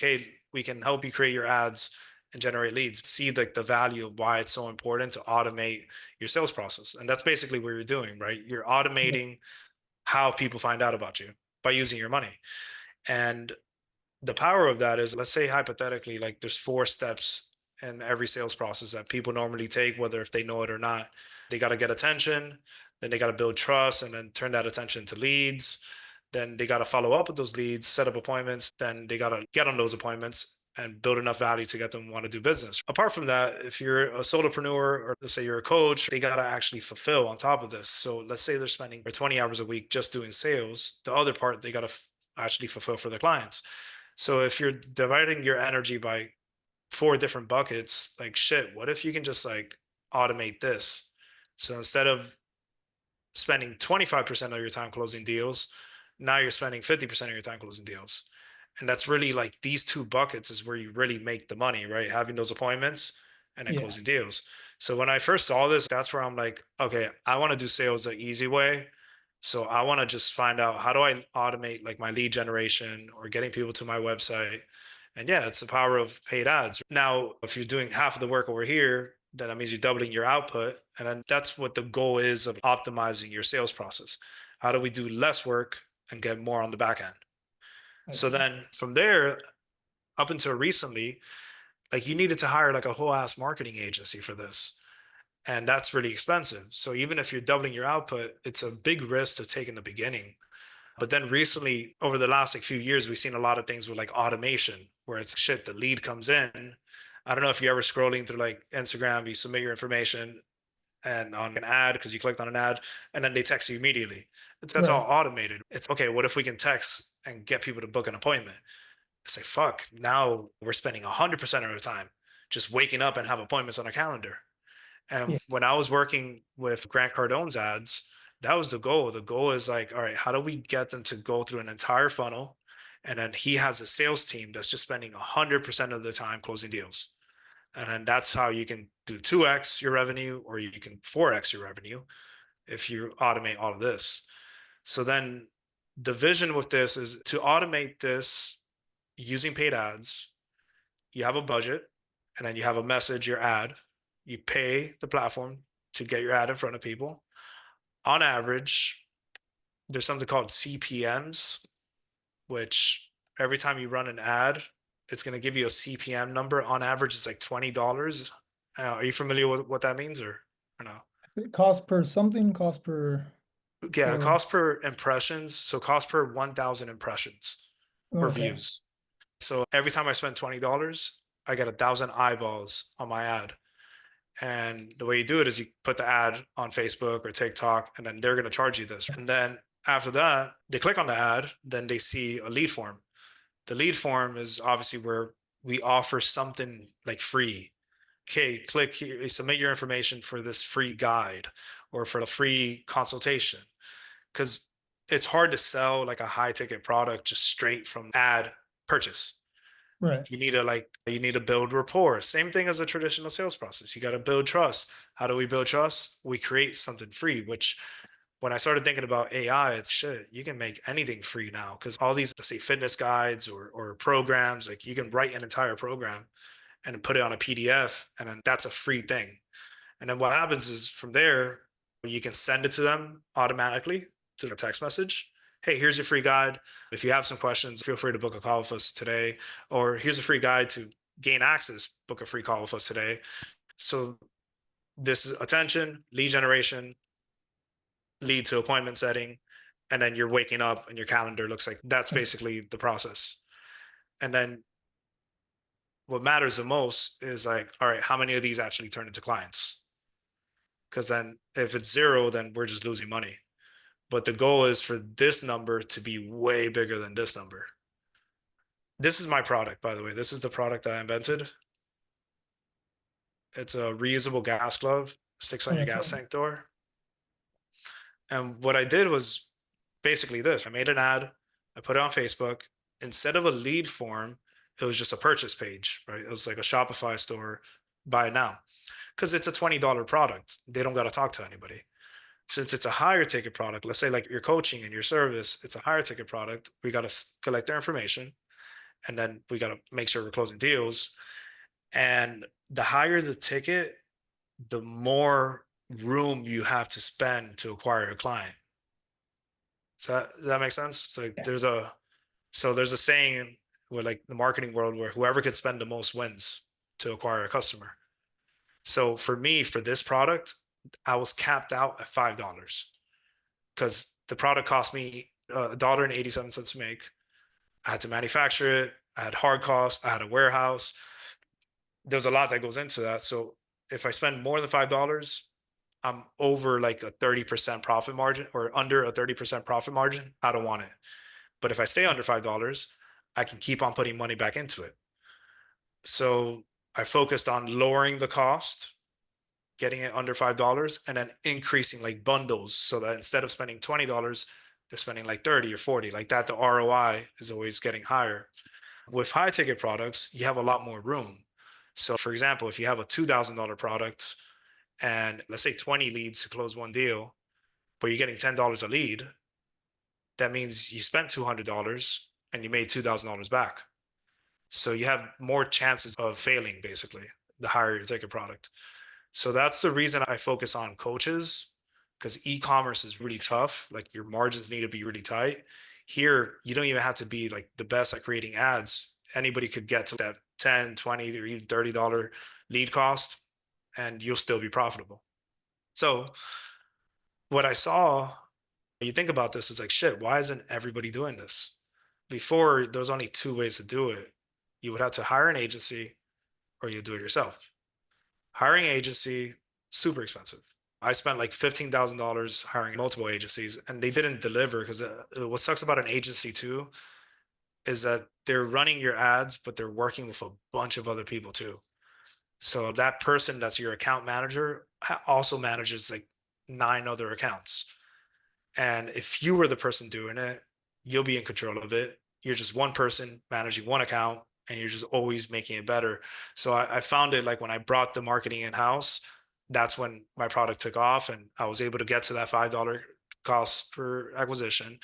okay, we can help you create your ads and generate leads. See the value of why it's so important to automate your sales process. And that's basically what you're doing, right? You're Yeah. automating how people find out about you by using your money. And the power of that is, let's say hypothetically, like there's 4 steps in every sales process that people normally take, whether if they know it or not. They got to get attention, then they got to build trust, and then turn that attention to leads. Then they got to follow up with those leads, set up appointments. Then they got to get on those appointments and build enough value to get them to want to do business. Apart from that, if you're a solopreneur or let's say you're a coach, they got to actually fulfill on top of this. So let's say they're spending 20 hours a week just doing sales. The other part, they got to actually fulfill for their clients. So if you're dividing your energy by 4 different buckets, like shit, what if you can just like automate this? So instead of spending 25% of your time closing deals, now you're spending 50% of your time closing deals. And that's really like these 2 buckets is where you really make the money, right? Having those appointments and then Yeah. closing deals. So when I first saw this, that's where I'm like, okay, I want to do sales the easy way. So I want to just find out, how do I automate like my lead generation or getting people to my website? And yeah, it's the power of paid ads. Now, if you're doing half of the work over here, then that means you're doubling your output. And then that's what the goal is of optimizing your sales process. How do we do less work and get more on the back end? I So see. then from there, up until recently, like you needed to hire like a whole ass marketing agency for this. And that's really expensive. So even if you're doubling your output, it's a big risk to take in the beginning. But then recently, over the last like few years, we've seen a lot of things with like automation, where it's shit, the lead comes in. I don't know if you're ever scrolling through like Instagram, you submit your information and on an ad because you clicked on an ad, and then they text you immediately. That's all Right. automated. It's okay, what if we can text and get people to book an appointment? It's like, fuck, now we're spending 100% of our time just waking up and have appointments on our calendar. Yeah. And when I was working with Grant Cardone's ads, that was the goal. The goal is like, all right, how do we get them to go through an entire funnel? And then he has a sales team that's just spending 100% of the time closing deals. And then that's how you can do 2x your revenue, or you can 4x your revenue if you automate all of this. So then the vision with this is to automate this using paid ads. You have a budget, and then you have a message, your ad. You pay the platform to get your ad in front of people. On average, there's something called CPMs, which every time you run an ad, it's going to give you a CPM number. On average, it's like $20. Are you familiar with what that means, or no? Cost per something, cost per Yeah, or cost per impressions. So cost per 1,000 impressions or okay. views. So every time I spend $20, I get 1,000 eyeballs on my ad. And the way you do it is you put the ad on Facebook or TikTok, and then they're going to charge you this. And then after that, they click on the ad, then they see a lead form. The lead form is obviously where we offer something like free. Okay, click here, submit your information for this free guide or for a free consultation. Because it's hard to sell like a high ticket product just straight from ad purchase. Right. You need to build rapport. Same thing as a traditional sales process. You got to build trust. How do we build trust? We create something free, which when I started thinking about AI, it's shit, you can make anything free now, because all these, let's say, fitness guides or programs, like you can write an entire program and put it on a PDF, and then that's a free thing. And then what happens is from there, you can send it to them automatically to the text message. Hey, here's your free guide. If you have some questions, feel free to book a call with us today. Or here's a free guide to gain access, book a free call with us today. So this is attention, lead generation, lead to appointment setting, and then you're waking up and your calendar looks like that's basically the process. And then what matters the most is like, all right, how many of these actually turn into clients? Because then if it's zero, then we're just losing money. But the goal is for this number to be way bigger than this number. This is my product, by the way. This is the product I invented. It's a reusable gas glove, sticks on your Okay. gas tank door. And what I did was basically this. I made an ad, I put it on Facebook. Instead of a lead form, it was just a purchase page, right? It was like a Shopify store, buy it now. Because it's a $20 product. They don't got to talk to anybody. Since it's a higher ticket product, let's say like your coaching and your service, it's a higher ticket product. We got to collect their information. and then we got to make sure we're closing deals. And the higher the ticket, the more room you have to spend to acquire a client. So that makes sense. So like Yeah. there's a saying where like the marketing world where whoever could spend the most wins to acquire a customer. So for me, for this product, I was capped out at $5 because the product cost me $1.87 to make. I had to manufacture it. I had hard costs. I had a warehouse. There's a lot that goes into that. So if I spend more than $5, I'm over like a 30% profit margin or under a 30% profit margin. I don't want it. But if I stay under $5, I can keep on putting money back into it. So I focused on lowering the cost, getting it under $5, and then increasing like bundles so that instead of spending $20, they're spending like 30 or 40. Like that, the ROI is always getting higher. With high ticket products, you have a lot more room. So, for example, if you have a $2,000 product and let's say 20 leads to close one deal, but you're getting $10 a lead, that means you spent $200 and you made $2,000 back. So you have more chances of failing, basically, the higher you take a product. So that's the reason I focus on coaches, because e-commerce is really tough. Like your margins need to be really tight. Here, you don't even have to be like the best at creating ads. Anybody could get to that 10, 20, or even $30 lead cost, and you'll still be profitable. So what I saw, you think about this is like, shit, why isn't everybody doing this? Before, there was only two ways to do it. You would have to hire an agency or you do it yourself. Hiring an agency, super expensive. I spent like $15,000 hiring multiple agencies and they didn't deliver because what sucks about an agency too is that they're running your ads, but they're working with a bunch of other people too. So that person that's your account manager also manages like 9 other accounts. And if you were the person doing it, you'll be in control of it. You're just one person managing one account and you're just always making it better. So I found it like when I brought the marketing in house, that's when my product took off and I was able to get to that $5 cost per acquisition.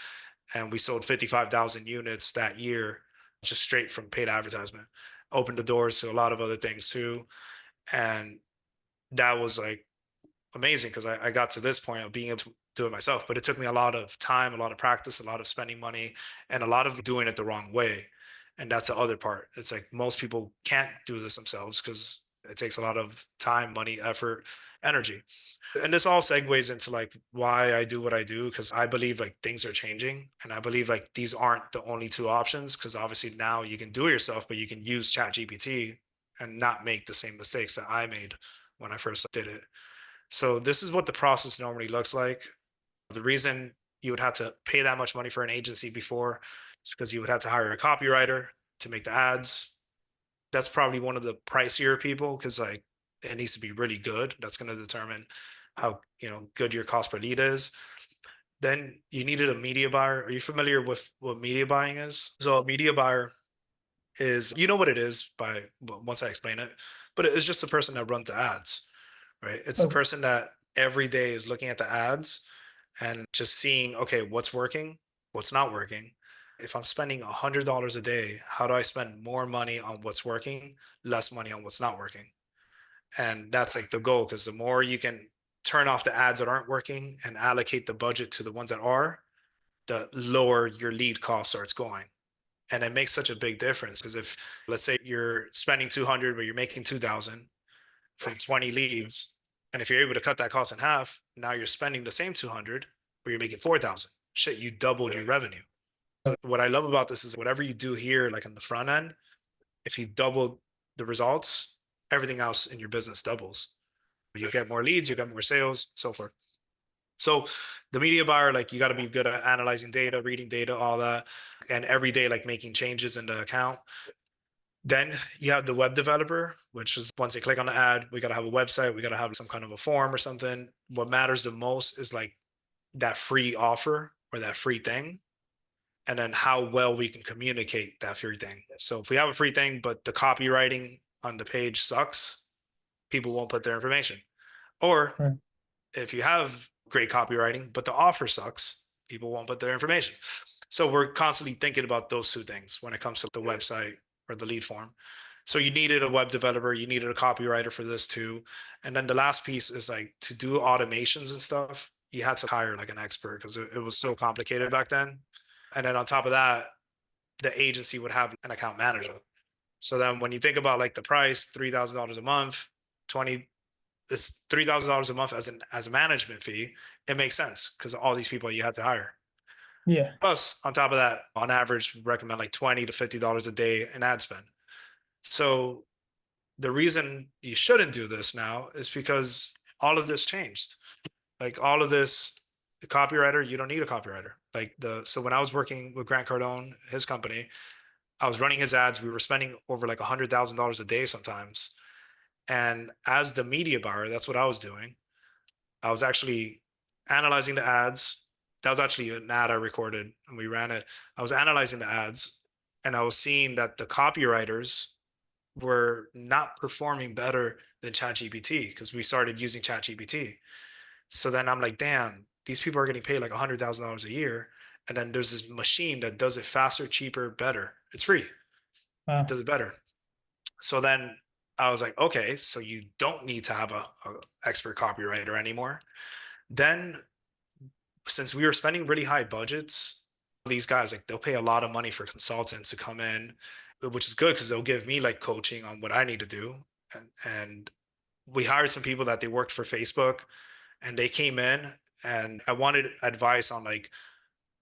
And we sold 55,000 units that year, just straight from paid advertisement. Opened the doors to a lot of other things too. And that was like amazing because I got to this point of being able to do it myself. But it took me a lot of time, a lot of practice, a lot of spending money, and a lot of doing it the wrong way. And that's the other part. It's like most people can't do this themselves because it takes a lot of time, money, effort, energy. And this all segues into like why I do what I do because I believe like things are changing and I believe like these aren't the only two options because obviously now you can do it yourself, but you can use Chat GPT and not make the same mistakes that I made when I first did it. So this is what the process normally looks like. The reason you would have to pay that much money for an agency before is because you would have to hire a copywriter to make the ads. That's probably one of the pricier people because like it needs to be really good. That's going to determine how good your cost per lead is. Then you needed a media buyer. Are you familiar with what media buying is? So a media buyer is what it is by once I explain it, but it's just the person that runs the ads, right? It's the Okay. person that every day is looking at the ads and just seeing, okay, what's working, what's not working. If I'm spending $100 a day, how do I spend more money on what's working, less money on what's not working? And that's like the goal, because the more you can turn off the ads that aren't working and allocate the budget to the ones that are, the lower your lead cost starts going. And it makes such a big difference because if let's say you're spending 200 but you're making 2000 from 20 leads, and if you're able to cut that cost in half, now you're spending the same 200 but you're making 4000. Shit, you doubled your revenue. What I love about this is whatever you do here like on the front end, if you double the results, everything else in your business doubles. You get more leads, you get more sales, so forth. So the media buyer, like you got to be good at analyzing data, reading data, all that, and every day like making changes in the account. Then you have the web developer, which is once they click on the ad, we got to have a website, we got to have some kind of a form or something. What matters the most is like that free offer or that free thing, and then how well we can communicate that free thing. So if we have a free thing, but the copywriting on the page sucks, people won't put their information. Or Right. if you have great copywriting, but the offer sucks, people won't put their information. So we're constantly thinking about those two things when it comes to the website or the lead form. So you needed a web developer, you needed a copywriter for this too. And then the last piece is like to do automations and stuff, you had to hire like an expert because it was so complicated back then. And then on top of that, the agency would have an account manager. So then when you think about like the price, $3,000 a month, 20, it's $3,000 a month as a management fee. It makes sense because all these people you have to hire. Yeah. Plus, on top of that, on average, we recommend like $20 to $50 a day in ad spend. So the reason you shouldn't do this now is because all of this changed. Like all of this, the copywriter, you don't need a copywriter. So when I was working with Grant Cardone, his company, I was running his ads. We were spending over like $100,000 a day sometimes. And as the media buyer, that's what I was doing. I was actually analyzing the ads. That was actually an ad I recorded and we ran it. I was analyzing the ads and I was seeing that the copywriters were not performing better than ChatGPT because we started using ChatGPT. So then I'm like, damn, these people are getting paid like $100,000 a year. And then there's this machine that does it faster, cheaper, better. It's free. It Wow. does it better. So then I was like, okay, so you don't need to have a expert copywriter anymore. Then since we were spending really high budgets, these guys like they'll pay a lot of money for consultants to come in, which is good because they'll give me like coaching on what I need to do. And we hired some people that they worked for Facebook and they came in and I wanted advice on like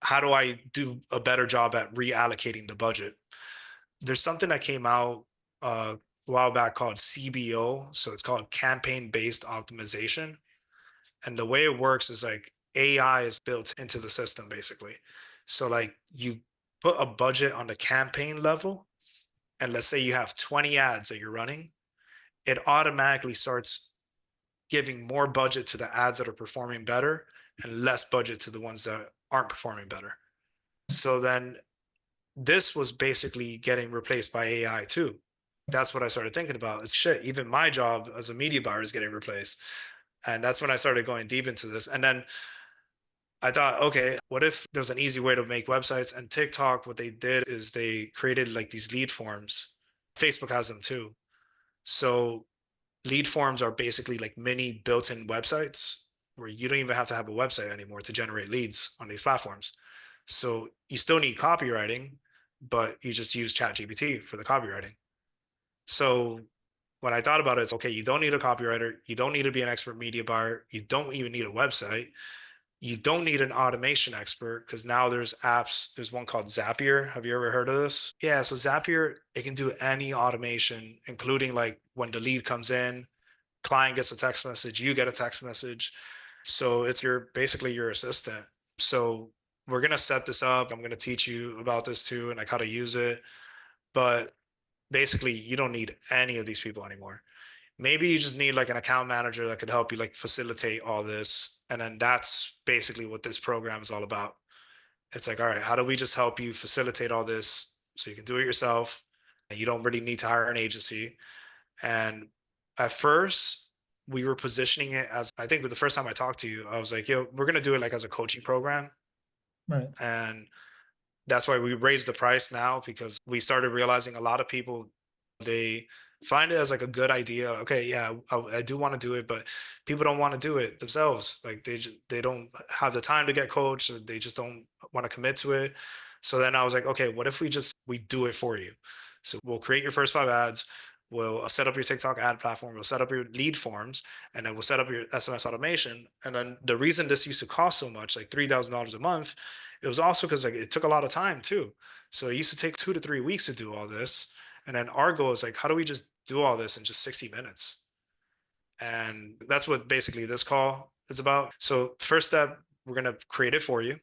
how do I do a better job at reallocating the budget. There's something that came out a while back called CBO, so it's called campaign based optimization. And the way it works is like AI is built into the system basically. So like you put a budget on the campaign level, and let's say you have 20 ads that you're running, it automatically starts giving more budget to the ads that are performing better and less budget to the ones that aren't performing better. So then this was basically getting replaced by AI too. That's what I started thinking about. It's shit. Even my job as a media buyer is getting replaced. And that's when I started going deep into this. And then I thought, okay, what if there's an easy way to make websites? And TikTok, what they did is they created like these lead forms. Facebook has them too. So lead forms are basically like mini built-in websites where you don't even have to have a website anymore to generate leads on these platforms. So you still need copywriting, but you just use ChatGPT for the copywriting. So when I thought about it, it's okay, you don't need a copywriter, you don't need to be an expert media buyer, you don't even need a website, you don't need an automation expert because now there's apps. There's one called Zapier. Have you ever heard of this? Yeah, so Zapier, it can do any automation, including like when the lead comes in, client gets a text message, you get a text message. So it's your basically your assistant. So we're gonna set this up. I'm gonna teach you about this too and like how to use it. But basically, you don't need any of these people anymore. Maybe you just need like an account manager that could help you like facilitate all this. And then that's basically what this program is all about. It's like, all right, how do we just help you facilitate all this so you can do it yourself and you don't really need to hire an agency? And at first, we were positioning it as I think the first time I talked to you, I was like, yo, we're going to do it like as a coaching program. Right. And that's why we raised the price now because we started realizing a lot of people they find it as like a good idea. Okay, yeah, I do want to do it, but people don't want to do it themselves. Like they don't have the time to get coached, or they just don't want to commit to it. So then I was like, okay, what if we do it for you? So we'll create your first 5 ads. We'll set up your TikTok ad platform. We'll set up your lead forms, and then we'll set up your SMS automation. And then the reason this used to cost so much, like $3,000 a month, it was also because like it took a lot of time too. So it used to take 2 to 3 weeks to do all this. And then our goal is like, how do we just do all this in just 60 minutes? And that's what basically this call is about. So, first step, we're going to create it for you.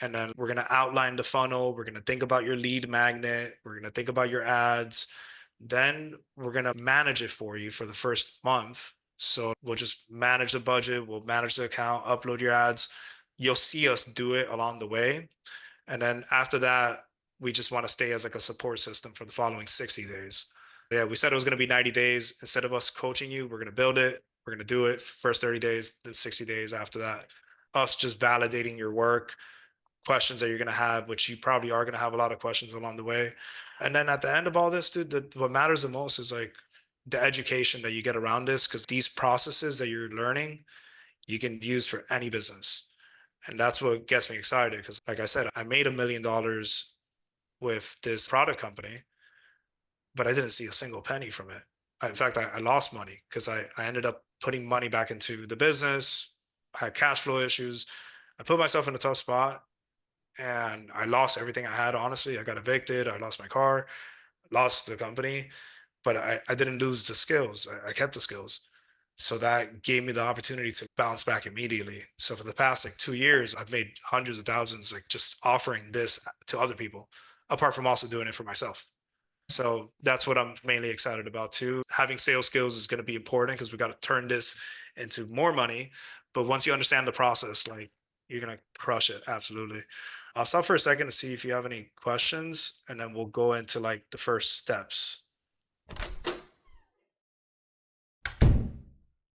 And then we're going to outline the funnel. We're going to think about your lead magnet. We're going to think about your ads. Then we're going to manage it for you for the first month. So, we'll just manage the budget, we'll manage the account, upload your ads. You'll see us do it along the way. And then after that, we just want to stay as like a support system for the following 60 days. Yeah, we said it was going to be 90 days. Instead of us coaching you, we're going to build it. We're going to do it first 30 days, then 60 days after that. Us just validating your work. questions that you're going to have, which you probably are going to have a lot of questions along the way. And then at the end of all this, dude, what matters the most is like the education that you get around this, because these processes that you're learning, you can use for any business. And that's what gets me excited. Because, like I said, I made $1 million with this product company, but I didn't see a single penny from it. In fact, I lost money because I ended up putting money back into the business, had cash flow issues. I put myself in a tough spot and I lost everything I had. Honestly, I got evicted. I lost my car, lost the company, but I didn't lose the skills. I kept the skills. So that gave me the opportunity to bounce back immediately. So for the past like 2 years, I've made hundreds of thousands, like just offering this to other people, apart from also doing it for myself. So that's what I'm mainly excited about too. Having sales skills is going to be important because we got to turn this into more money. But once you understand the process, like you're going to crush it. Absolutely. I'll stop for a second to see if you have any questions and then we'll go into like the first steps.